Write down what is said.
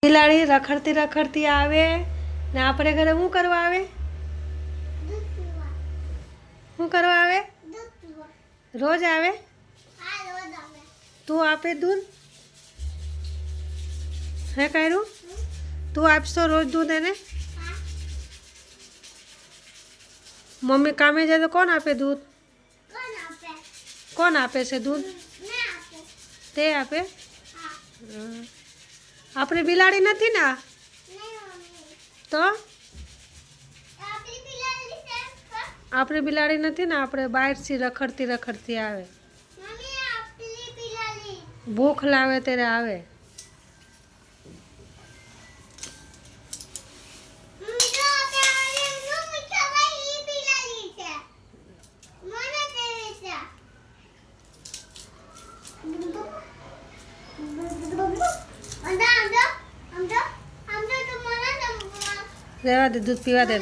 બિલાડી રખડતી રખડતી આવે ને આપણે ઘરે શું કરવા આવે? શું કરવા આવે? રોજ આવે? તું આપે દૂધ? હે કર્યું? તું આપશો રોજ દૂધ એને? મમ્મી કામે જાય તો કોણ આપે દૂધ? કોણ આપે છે દૂધ? તે આપે? આપણે બિલાડી નથી ને? તો આપણે બિલાડી નથી ને, આપણે બહારથી રખડતી રખડતી આવે. ભૂખ લાવે ત્યારે આવે. રહેવા દે, દૂધ પીવા દે.